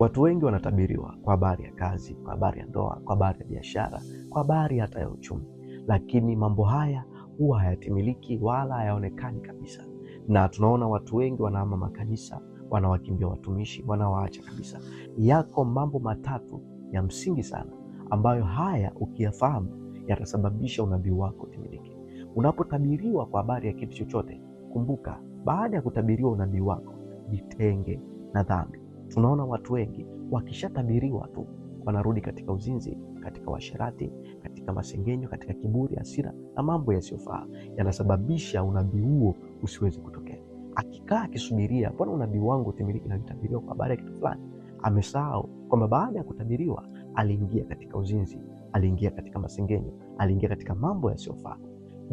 Watu wengi wanatabiriwa kwa habari ya kazi, kwa habari ya ndoa, kwa habari ya biashara, kwa habari hata ya uchumi, lakini mambo haya huwa hayatimiliki wala hayaonekani kabisa. Na tunaona watu wengi wanahama makanisa, wanawakimbia watumishi, wanawaacha kabisa. Yako mambo matatu ya msingi sana ambayo haya ukiyafahamu yatasababisha unabii wako utimilike. Unapotabiriwa kwa habari ya kitu chochote, kumbuka, baada ya kutabiriwa unabii wako, jitenge na dhambi. Tunaona watu wengi wakishatabiriwa tu wanarudi katika uzinzi, katika uasherati, katika masengenyo, katika kiburi, hasira na mambo yasiyofaa, yanasababisha unabii huo usiweze kutokea. Akikaa akisubiria, mbona unabii wangu utimiliki na kutabiriwa kwa habari ya kitu fulani, amesahau kwamba baada ya kutabiriwa aliingia katika uzinzi, aliingia katika masengenyo, aliingia katika mambo yasiyofaa.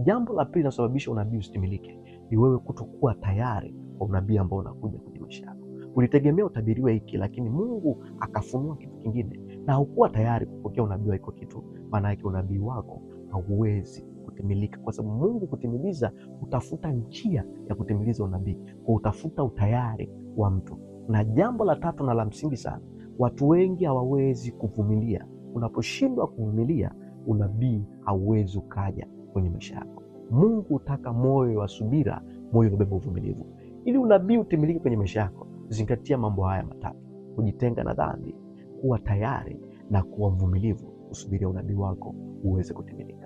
Jambo la pili linalosababisha unabii usitimilike ni wewe kutokuwa tayari kwa unabii ambao unakuja kwenye maisha yako. Ulitegemea utabiriwe hiki, lakini Mungu akafunua kitu kingine na haukuwa tayari kupokea unabii wa hiko kitu. Maana yake unabii wako hauwezi kutimilika, kwa sababu Mungu kutimiliza utafuta njia ya kutimiliza unabii, kwa utafuta utayari wa mtu. Na jambo la tatu na la msingi sana, watu wengi hawawezi kuvumilia. Unaposhindwa kuvumilia, unabii hauwezi ukaja kwenye maisha yako. Mungu hutaka moyo wa subira, moyo unaobeba uvumilivu. Ili unabii utimilike kwenye maisha yako, zingatia mambo haya matatu: kujitenga na dhambi, kuwa tayari na kuwa mvumilivu, kusubiria unabii wako uweze kutimilika.